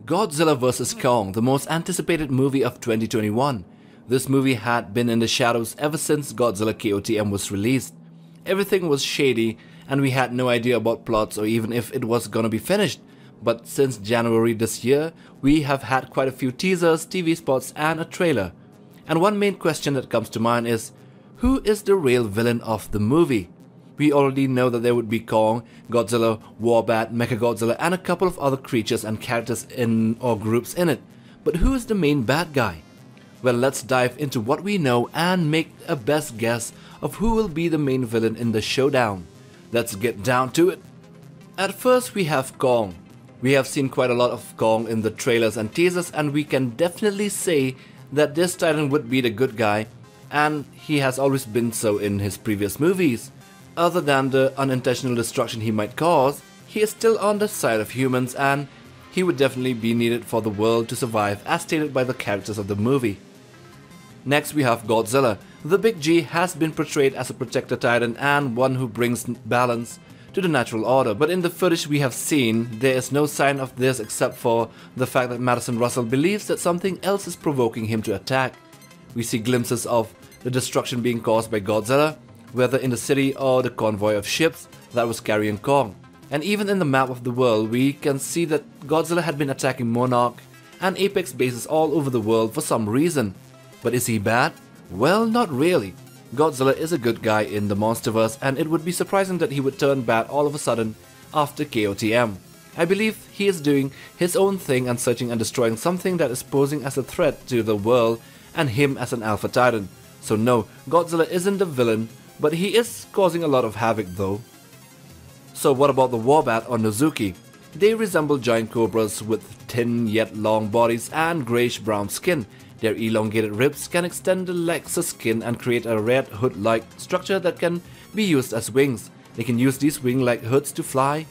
Godzilla vs. Kong, the most anticipated movie of 2021. This movie had been in the shadows ever since Godzilla KOTM was released. Everything was shady and we had no idea about plots or even if it was gonna be finished. But since January this year, we have had quite a few teasers, TV spots and a trailer. And one main question that comes to mind is, who is the real villain of the movie? We already know that there would be Kong, Godzilla, Warbat, Mechagodzilla and a couple of other creatures and characters in or groups in it. But who is the main bad guy? Well, let's dive into what we know and make a best guess of who will be the main villain in the showdown. Let's get down to it. At first we have Kong. We have seen quite a lot of Kong in the trailers and teasers and we can definitely say that this titan would be the good guy, and he has always been so in his previous movies. Other than the unintentional destruction he might cause, he is still on the side of humans and he would definitely be needed for the world to survive as stated by the characters of the movie. Next we have Godzilla. The Big G has been portrayed as a protector titan and one who brings balance to the natural order, but in the footage we have seen, there is no sign of this except for the fact that Madison Russell believes that something else is provoking him to attack. We see glimpses of the destruction being caused by Godzilla, whether in the city or the convoy of ships that was carrying Kong. And even in the map of the world, we can see that Godzilla had been attacking Monarch and Apex bases all over the world for some reason. But is he bad? Well, not really. Godzilla is a good guy in the Monsterverse and it would be surprising that he would turn bad all of a sudden after KOTM. I believe he is doing his own thing and searching and destroying something that is posing as a threat to the world and him as an alpha titan. So no, Godzilla isn't the villain, but he is causing a lot of havoc though. So what about the Warbat or Nozuki? They resemble giant cobras with thin yet long bodies and greyish-brown skin. Their elongated ribs can extend the Lexus skin and create a red hood-like structure that can be used as wings. They can use these wing-like hoods to fly,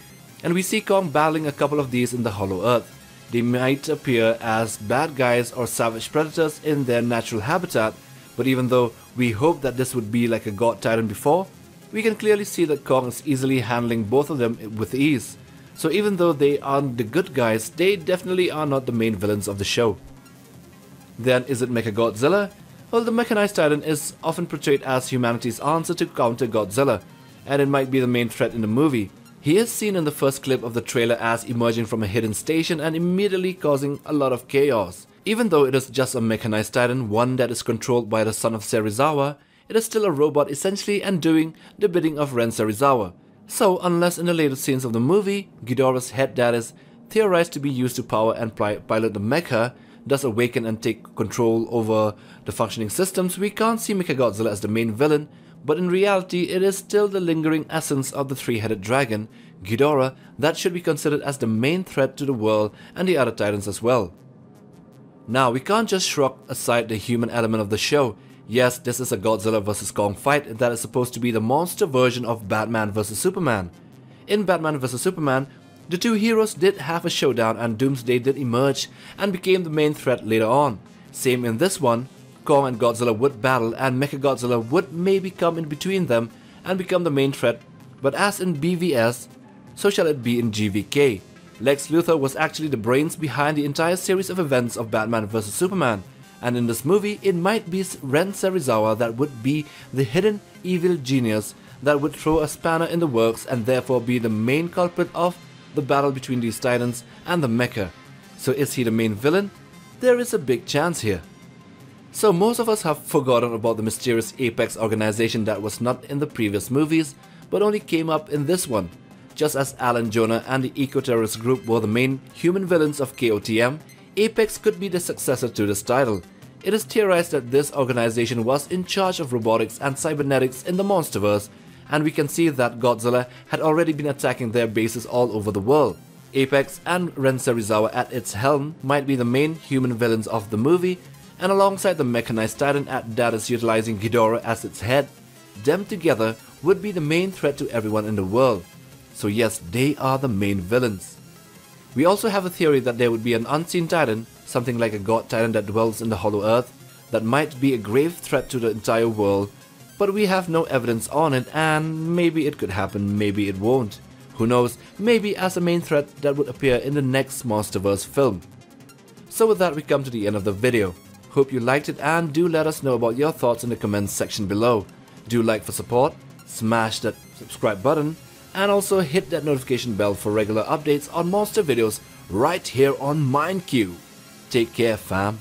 and we see Kong battling a couple of these in the Hollow Earth. They might appear as bad guys or savage predators in their natural habitat, but even though we hope that this would be like a god titan before, we can clearly see that Kong is easily handling both of them with ease. So even though they aren't the good guys, they definitely are not the main villains of the show. Then is it Mechagodzilla? Well, the mechanized titan is often portrayed as humanity's answer to counter Godzilla, and it might be the main threat in the movie. He is seen in the first clip of the trailer as emerging from a hidden station and immediately causing a lot of chaos. Even though it is just a mechanized titan, one that is controlled by the son of Serizawa, it is still a robot essentially and doing the bidding of Ren Serizawa. So unless in the later scenes of the movie, Ghidorah's head that is theorized to be used to power and pilot the mecha does awaken and take control over the functioning systems, we can't see Mechagodzilla as the main villain, but in reality it is still the lingering essence of the three-headed dragon, Ghidorah, that should be considered as the main threat to the world and the other titans as well. Now, we can't just shrug aside the human element of the show. Yes, this is a Godzilla vs. Kong fight that is supposed to be the monster version of Batman vs. Superman. In Batman vs. Superman, the two heroes did have a showdown and Doomsday did emerge and became the main threat later on. Same in this one, Kong and Godzilla would battle and Mechagodzilla would maybe come in between them and become the main threat, but as in BVS, so shall it be in GVK. Lex Luthor was actually the brains behind the entire series of events of Batman vs. Superman, and in this movie it might be Ren Serizawa that would be the hidden evil genius that would throw a spanner in the works and therefore be the main culprit of the battle between these titans and the mecha. So is he the main villain? There is a big chance here. So most of us have forgotten about the mysterious Apex organization that was not in the previous movies but only came up in this one. Just as Alan Jonah and the ecoterrorist group were the main human villains of KOTM, Apex could be the successor to this title. It is theorized that this organization was in charge of robotics and cybernetics in the Monsterverse, and we can see that Godzilla had already been attacking their bases all over the world. Apex and Ren Serizawa at its helm might be the main human villains of the movie, and alongside the mechanized titan that is utilizing Ghidorah as its head, them together would be the main threat to everyone in the world. So yes, they are the main villains. We also have a theory that there would be an unseen titan, something like a god titan that dwells in the Hollow Earth, that might be a grave threat to the entire world, but we have no evidence on it and maybe it could happen, maybe it won't. Who knows, maybe as a main threat that would appear in the next Monsterverse film. So with that, we come to the end of the video. Hope you liked it, and do let us know about your thoughts in the comments section below. Do like for support, smash that subscribe button, and also hit that notification bell for regular updates on monster videos right here on MindQ. Take care, fam.